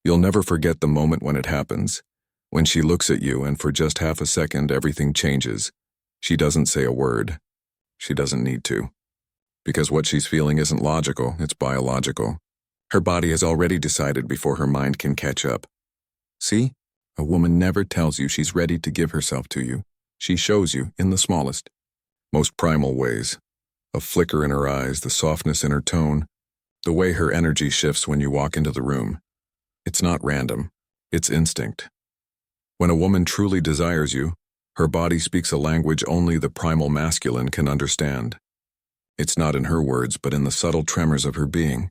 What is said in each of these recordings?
You'll never forget the moment when it happens. When she looks at you and for just half a second everything changes. She doesn't say a word. She doesn't need to. Because what she's feeling isn't logical, it's biological. Her body has already decided before her mind can catch up. See? A woman never tells you she's ready to give herself to you. She shows you in the smallest, most primal ways. A flicker in her eyes, the softness in her tone, the way her energy shifts when you walk into the room. It's not random. It's instinct. When a woman truly desires you, her body speaks a language only the primal masculine can understand. It's not in her words, but in the subtle tremors of her being,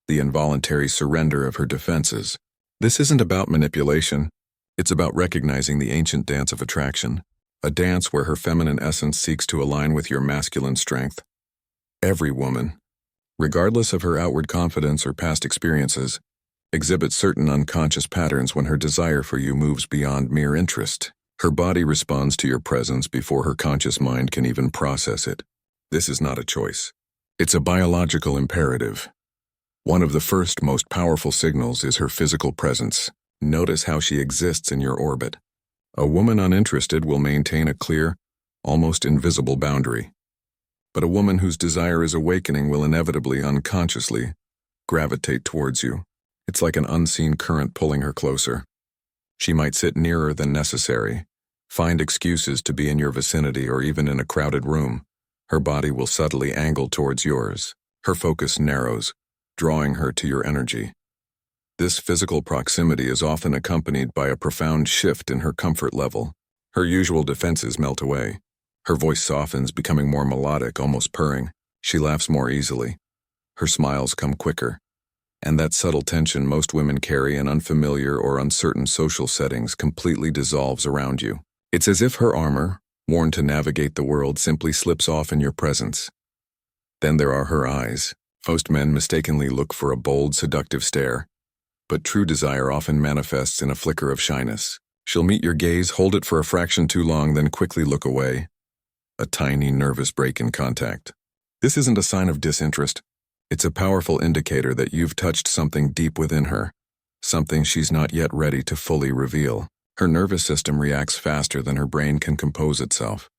the involuntary surrender of her defenses. This isn't about manipulation. It's about recognizing the ancient dance of attraction, a dance where her feminine essence seeks to align with your masculine strength. Every woman, regardless of her outward confidence or past experiences, exhibits certain unconscious patterns when her desire for you moves beyond mere interest. Her body responds to your presence before her conscious mind can even process it. This is not a choice. It's a biological imperative. One of the first, most powerful signals is her physical presence. Notice how she exists in your orbit. A woman uninterested will maintain a clear, almost invisible boundary. But a woman whose desire is awakening will inevitably, unconsciously, gravitate towards you. It's like an unseen current pulling her closer. She might sit nearer than necessary, find excuses to be in your vicinity or even in a crowded room. Her body will subtly angle towards yours. Her focus narrows, drawing her to your energy. This physical proximity is often accompanied by a profound shift in her comfort level. Her usual defenses melt away. Her voice softens, becoming more melodic, almost purring. She laughs more easily. Her smiles come quicker. And that subtle tension most women carry in unfamiliar or uncertain social settings completely dissolves around you. It's as if her armor, worn to navigate the world, simply slips off in your presence. Then there are her eyes. Most men mistakenly look for a bold, seductive stare, but true desire often manifests in a flicker of shyness. She'll meet your gaze, hold it for a fraction too long, then quickly look away. A tiny, nervous break in contact. This isn't a sign of disinterest. It's a powerful indicator that you've touched something deep within her, something she's not yet ready to fully reveal. Her nervous system reacts faster than her brain can compose itself.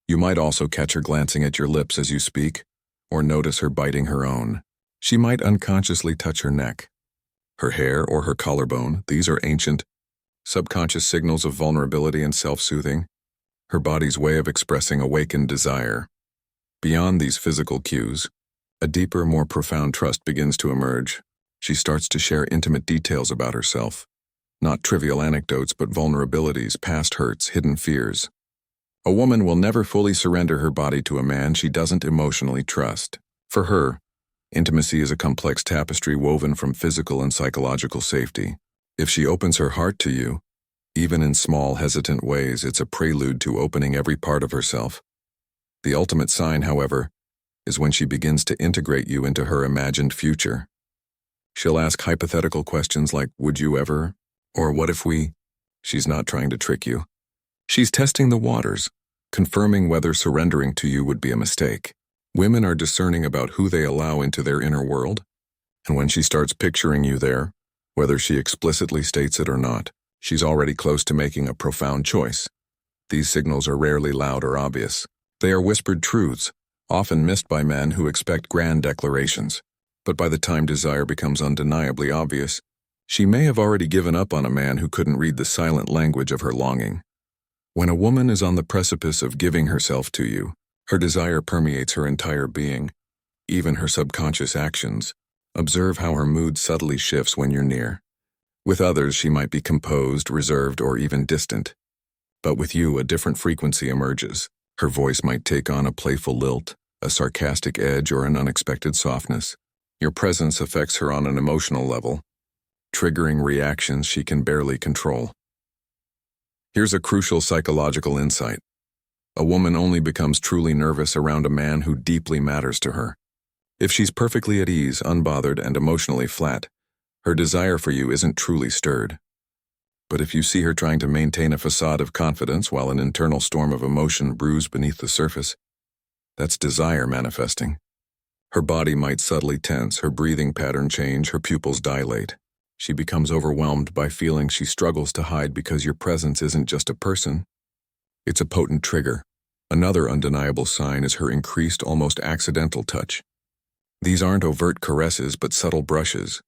You might also catch her glancing at your lips as you speak, or notice her biting her own. She might unconsciously touch her neck, her hair, or her collarbone. These are ancient, subconscious signals of vulnerability and self-soothing, her body's way of expressing awakened desire. Beyond these physical cues, a deeper, more profound trust begins to emerge. She starts to share intimate details about herself. Not trivial anecdotes, but vulnerabilities, past hurts, hidden fears. A woman will never fully surrender her body to a man she doesn't emotionally trust. For her, intimacy is a complex tapestry woven from physical and psychological safety. If she opens her heart to you, even in small, hesitant ways, it's a prelude to opening every part of herself. The ultimate sign, however, is when she begins to integrate you into her imagined future. She'll ask hypothetical questions like, "Would you ever?" Or "What if we?" She's not trying to trick you. She's testing the waters, confirming whether surrendering to you would be a mistake. Women are discerning about who they allow into their inner world, and when she starts picturing you there, whether she explicitly states it or not, she's already close to making a profound choice. These signals are rarely loud or obvious. They are whispered truths, often missed by men who expect grand declarations. But by the time desire becomes undeniably obvious, she may have already given up on a man who couldn't read the silent language of her longing. When a woman is on the precipice of giving herself to you, her desire permeates her entire being, even her subconscious actions. Observe how her mood subtly shifts when you're near. With others, she might be composed, reserved, or even distant. But with you, a different frequency emerges. Her voice might take on a playful lilt, a sarcastic edge, or an unexpected softness. Your presence affects her on an emotional level, triggering reactions she can barely control. Here's a crucial psychological insight. A woman only becomes truly nervous around a man who deeply matters to her. If she's perfectly at ease, unbothered, and emotionally flat, her desire for you isn't truly stirred. But if you see her trying to maintain a facade of confidence while an internal storm of emotion brews beneath the surface, that's desire manifesting. Her body might subtly tense, her breathing pattern change, her pupils dilate. She becomes overwhelmed by feelings she struggles to hide because your presence isn't just a person. It's a potent trigger. Another undeniable sign is her increased, almost accidental touch. These aren't overt caresses but subtle brushes.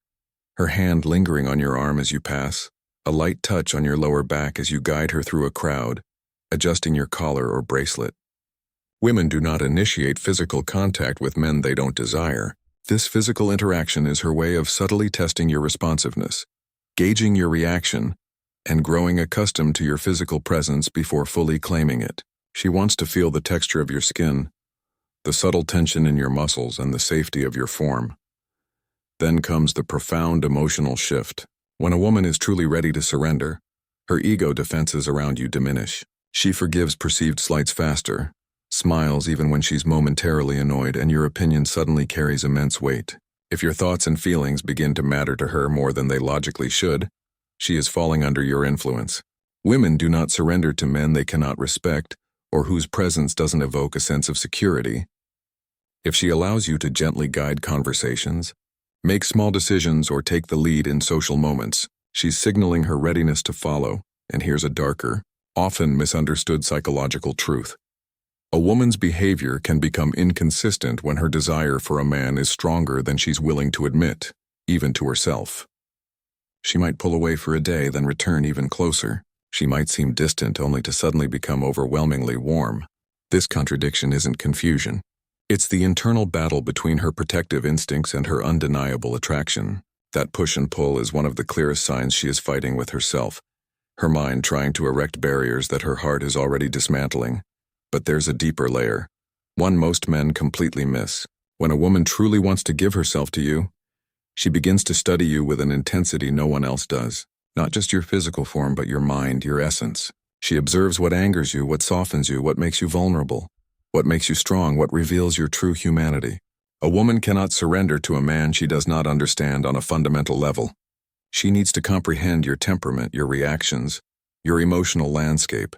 Her hand lingering on your arm as you pass, a light touch on your lower back as you guide her through a crowd, adjusting your collar or bracelet. Women do not initiate physical contact with men they don't desire. This physical interaction is her way of subtly testing your responsiveness, gauging your reaction, and growing accustomed to your physical presence before fully claiming it. She wants to feel the texture of your skin, the subtle tension in your muscles, and the safety of your form. Then comes the profound emotional shift. When a woman is truly ready to surrender, her ego defenses around you diminish. She forgives perceived slights faster, smiles even when she's momentarily annoyed, and your opinion suddenly carries immense weight. If your thoughts and feelings begin to matter to her more than they logically should, she is falling under your influence. Women do not surrender to men they cannot respect or whose presence doesn't evoke a sense of security. If she allows you to gently guide conversations, make small decisions, or take the lead in social moments, she's signaling her readiness to follow. And here's a darker, often misunderstood psychological truth. A woman's behavior can become inconsistent when her desire for a man is stronger than she's willing to admit, even to herself. She might pull away for a day, then return even closer. She might seem distant only to suddenly become overwhelmingly warm. This contradiction isn't confusion. It's the internal battle between her protective instincts and her undeniable attraction. That push and pull is one of the clearest signs she is fighting with herself, her mind trying to erect barriers that her heart is already dismantling. But there's a deeper layer, one most men completely miss. When a woman truly wants to give herself to you, she begins to study you with an intensity no one else does. Not just your physical form, but your mind, your essence. She observes what angers you, what softens you, what makes you vulnerable, what makes you strong, what reveals your true humanity. A woman cannot surrender to a man she does not understand on a fundamental level. She needs to comprehend your temperament, your reactions, your emotional landscape.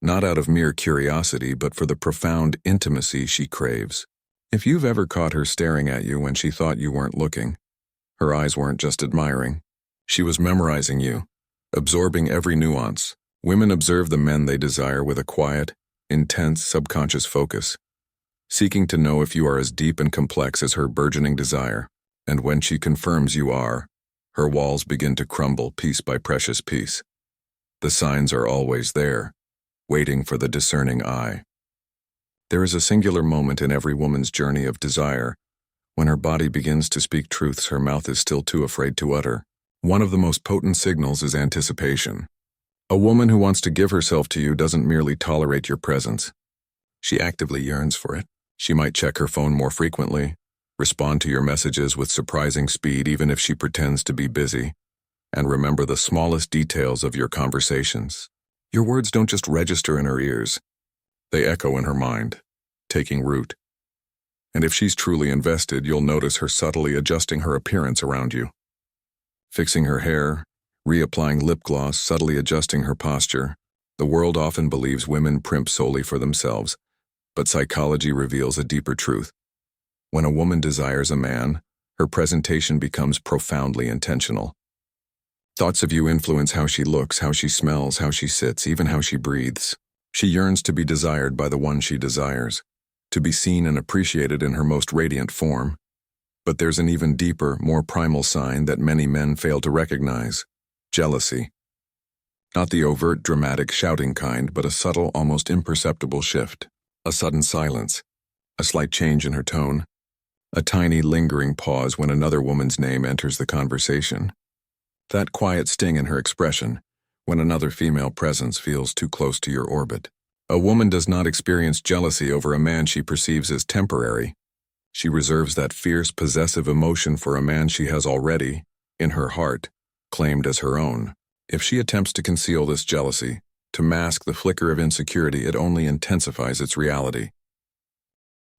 Not out of mere curiosity, but for the profound intimacy she craves. If you've ever caught her staring at you when she thought you weren't looking, her eyes weren't just admiring. She was memorizing you, absorbing every nuance. Women observe the men they desire with a quiet, intense, subconscious focus, seeking to know if you are as deep and complex as her burgeoning desire. And when she confirms you are, her walls begin to crumble piece by precious piece. The signs are always there, waiting for the discerning eye. There is a singular moment in every woman's journey of desire when her body begins to speak truths her mouth is still too afraid to utter. One of the most potent signals is anticipation. A woman who wants to give herself to you doesn't merely tolerate your presence. She actively yearns for it. She might check her phone more frequently, respond to your messages with surprising speed even if she pretends to be busy, and remember the smallest details of your conversations. Your words don't just register in her ears, they echo in her mind, taking root. And if she's truly invested, you'll notice her subtly adjusting her appearance around you. Fixing her hair, reapplying lip gloss, subtly adjusting her posture. The world often believes women primp solely for themselves, but psychology reveals a deeper truth. When a woman desires a man, her presentation becomes profoundly intentional. Thoughts of you influence how she looks, how she smells, how she sits, even how she breathes. She yearns to be desired by the one she desires, to be seen and appreciated in her most radiant form. But there's an even deeper, more primal sign that many men fail to recognize: jealousy. Not the overt, dramatic, shouting kind, but a subtle, almost imperceptible shift. A sudden silence, a slight change in her tone, a tiny, lingering pause when another woman's name enters the conversation. That quiet sting in her expression, when another female presence feels too close to your orbit. A woman does not experience jealousy over a man she perceives as temporary. She reserves that fierce, possessive emotion for a man she has already, in her heart, claimed as her own. If she attempts to conceal this jealousy, to mask the flicker of insecurity, it only intensifies its reality.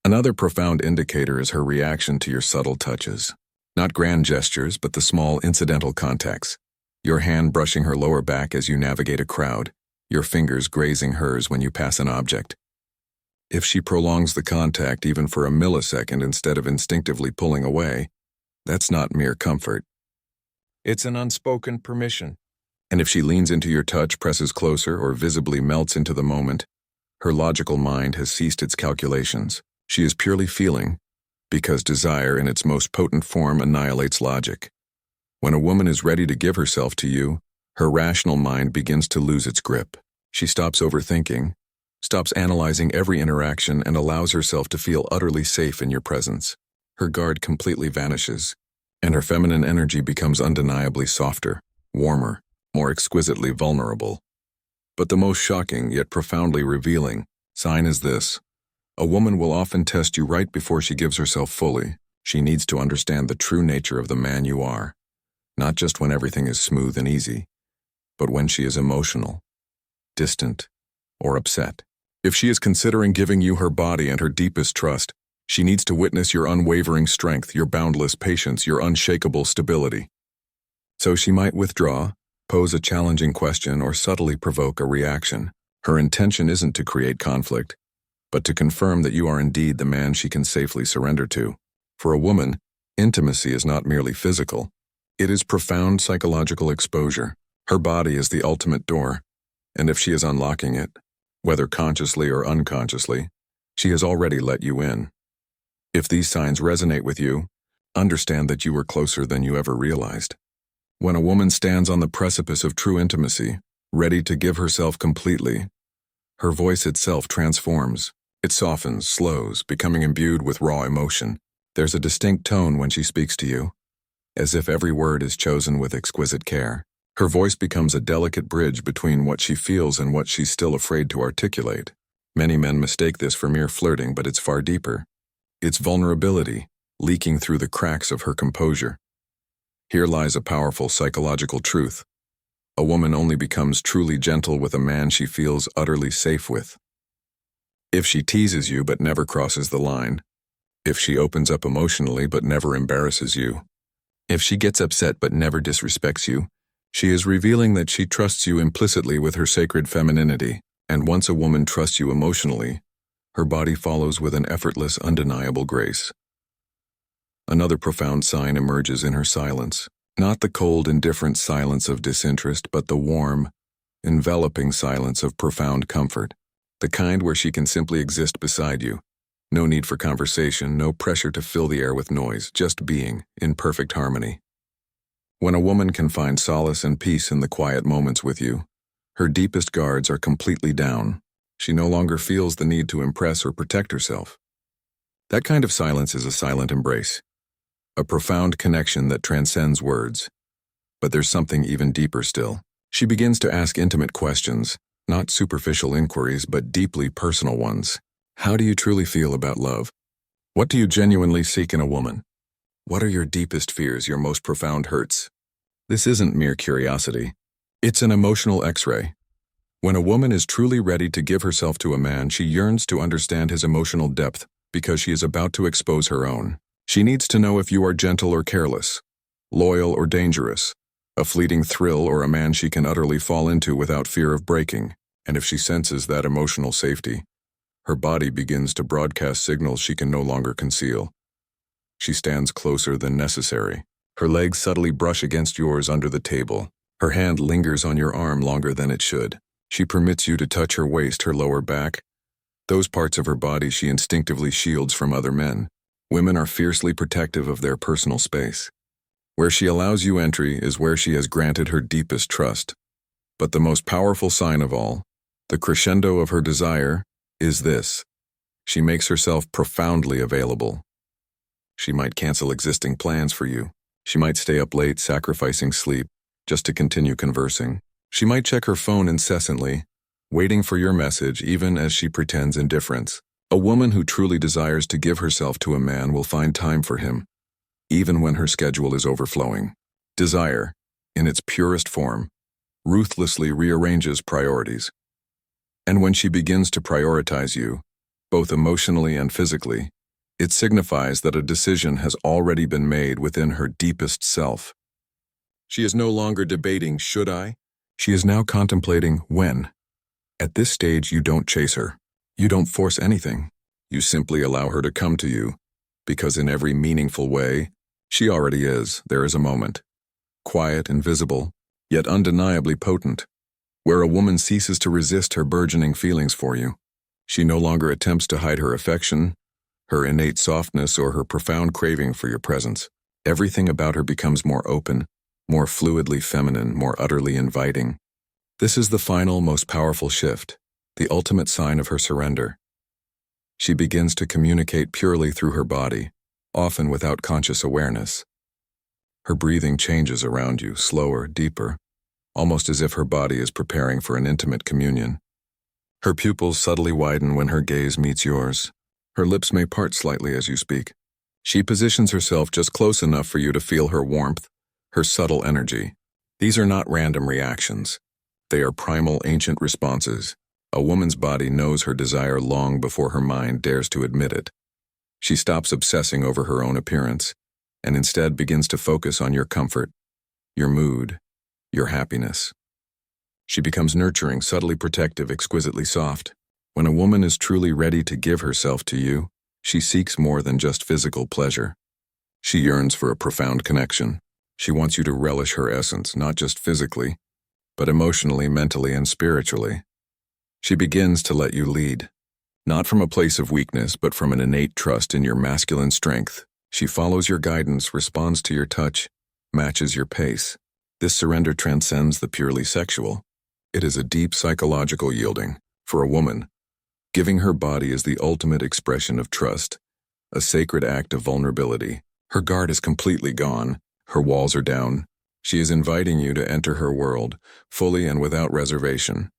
Another profound indicator is her reaction to your subtle touches. Not grand gestures, but the small, incidental contacts. Your hand brushing her lower back as you navigate a crowd, your fingers grazing hers when you pass an object. If she prolongs the contact even for a millisecond instead of instinctively pulling away, that's not mere comfort. It's an unspoken permission. And if she leans into your touch, presses closer, or visibly melts into the moment, her logical mind has ceased its calculations. She is purely feeling, because desire in its most potent form annihilates logic. When a woman is ready to give herself to you, her rational mind begins to lose its grip. She stops overthinking, stops analyzing every interaction, and allows herself to feel utterly safe in your presence. Her guard completely vanishes, and her feminine energy becomes undeniably softer, warmer, more exquisitely vulnerable. But the most shocking, yet profoundly revealing, sign is this. A woman will often test you right before she gives herself fully. She needs to understand the true nature of the man you are, not just when everything is smooth and easy, but when she is emotional, distant, or upset. If she is considering giving you her body and her deepest trust, she needs to witness your unwavering strength, your boundless patience, your unshakable stability. So she might withdraw, pose a challenging question, or subtly provoke a reaction. Her intention isn't to create conflict, but to confirm that you are indeed the man she can safely surrender to. For a woman, intimacy is not merely physical. It is profound psychological exposure. Her body is the ultimate door, and if she is unlocking it, whether consciously or unconsciously, she has already let you in. If these signs resonate with you, understand that you are closer than you ever realized. When a woman stands on the precipice of true intimacy, ready to give herself completely, her voice itself transforms. It softens, slows, becoming imbued with raw emotion. There's a distinct tone when she speaks to you, as if every word is chosen with exquisite care. Her voice becomes a delicate bridge between what she feels and what she's still afraid to articulate. Many men mistake this for mere flirting, but it's far deeper. It's vulnerability, leaking through the cracks of her composure. Here lies a powerful psychological truth. A woman only becomes truly gentle with a man she feels utterly safe with. If she teases you but never crosses the line, if she opens up emotionally but never embarrasses you, if she gets upset but never disrespects you, she is revealing that she trusts you implicitly with her sacred femininity. And once a woman trusts you emotionally, her body follows with an effortless, undeniable grace. Another profound sign emerges in her silence. Not the cold, indifferent silence of disinterest, but the warm, enveloping silence of profound comfort. The kind where she can simply exist beside you. No need for conversation, no pressure to fill the air with noise, just being, in perfect harmony. When a woman can find solace and peace in the quiet moments with you, her deepest guards are completely down. She no longer feels the need to impress or protect herself. That kind of silence is a silent embrace, a profound connection that transcends words. But there's something even deeper still. She begins to ask intimate questions, not superficial inquiries, but deeply personal ones. How do you truly feel about love? What do you genuinely seek in a woman? What are your deepest fears, your most profound hurts? This isn't mere curiosity. It's an emotional X-ray. When a woman is truly ready to give herself to a man, she yearns to understand his emotional depth because she is about to expose her own. She needs to know if you are gentle or careless, loyal or dangerous, a fleeting thrill or a man she can utterly fall into without fear of breaking. And if she senses that emotional safety, her body begins to broadcast signals she can no longer conceal. She stands closer than necessary. Her legs subtly brush against yours under the table. Her hand lingers on your arm longer than it should. She permits you to touch her waist, her lower back, those parts of her body she instinctively shields from other men. Women are fiercely protective of their personal space. Where she allows you entry is where she has granted her deepest trust. But the most powerful sign of all, the crescendo of her desire, is this. She makes herself profoundly available. She might cancel existing plans for you. She might stay up late, sacrificing sleep, just to continue conversing. She might check her phone incessantly, waiting for your message even as she pretends indifference. A woman who truly desires to give herself to a man will find time for him, even when her schedule is overflowing. Desire, in its purest form, ruthlessly rearranges priorities. And when she begins to prioritize you, both emotionally and physically, it signifies that a decision has already been made within her deepest self. She is no longer debating, should I? She is now contemplating, when. At this stage, you don't chase her. You don't force anything. You simply allow her to come to you, because in every meaningful way, she already is. There is a moment. quiet, invisible, yet undeniably potent, where a woman ceases to resist her burgeoning feelings for you. She no longer attempts to hide her affection, her innate softness, or her profound craving for your presence. Everything about her becomes more open, more fluidly feminine, more utterly inviting. This is the final, most powerful shift, the ultimate sign of her surrender. She begins to communicate purely through her body, often without conscious awareness. Her breathing changes around you, slower, deeper, almost as if her body is preparing for an intimate communion. Her pupils subtly widen when her gaze meets yours. Her lips may part slightly as you speak. She positions herself just close enough for you to feel her warmth, her subtle energy. These are not random reactions. They are primal, ancient responses. A woman's body knows her desire long before her mind dares to admit it. She stops obsessing over her own appearance, and instead begins to focus on your comfort, your mood, your happiness. She becomes nurturing, subtly protective, exquisitely soft. When a woman is truly ready to give herself to you, she seeks more than just physical pleasure. She yearns for a profound connection. She wants you to relish her essence, not just physically, but emotionally, mentally, and spiritually. She begins to let you lead, not from a place of weakness, but from an innate trust in your masculine strength. She follows your guidance, responds to your touch, matches your pace. This surrender transcends the purely sexual. It is a deep psychological yielding. For a woman, giving her body is the ultimate expression of trust, a sacred act of vulnerability. Her guard is completely gone. Her walls are down. She is inviting you to enter her world, fully and without reservation.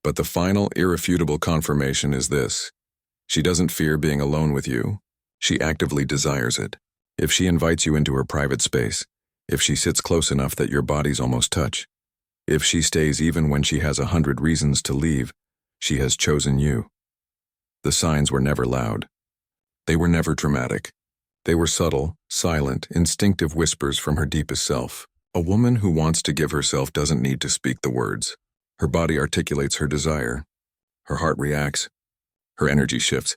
But the final, irrefutable confirmation is this: she doesn't fear being alone with you. She actively desires it. If she invites you into her private space, if she sits close enough that your bodies almost touch, if she stays even when she has 100 reasons to leave, she has chosen you. The signs were never loud. They were never dramatic. They were subtle, silent, instinctive whispers from her deepest self. A woman who wants to give herself doesn't need to speak the words. Her body articulates her desire. Her heart reacts. Her energy shifts.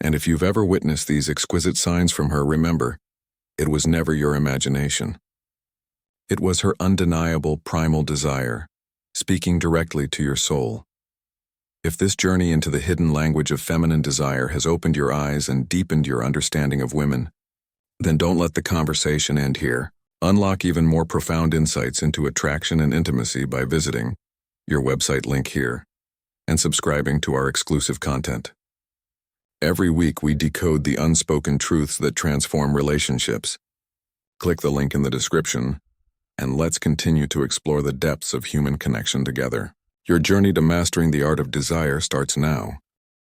And if you've ever witnessed these exquisite signs from her, remember, it was never your imagination. It was her undeniable primal desire, speaking directly to your soul. If this journey into the hidden language of feminine desire has opened your eyes and deepened your understanding of women, then don't let the conversation end here. Unlock even more profound insights into attraction and intimacy by visiting your website link here and subscribing to our exclusive content. Every week we decode the unspoken truths that transform relationships. Click the link in the description, and let's continue to explore the depths of human connection together. Your journey to mastering the art of desire starts now.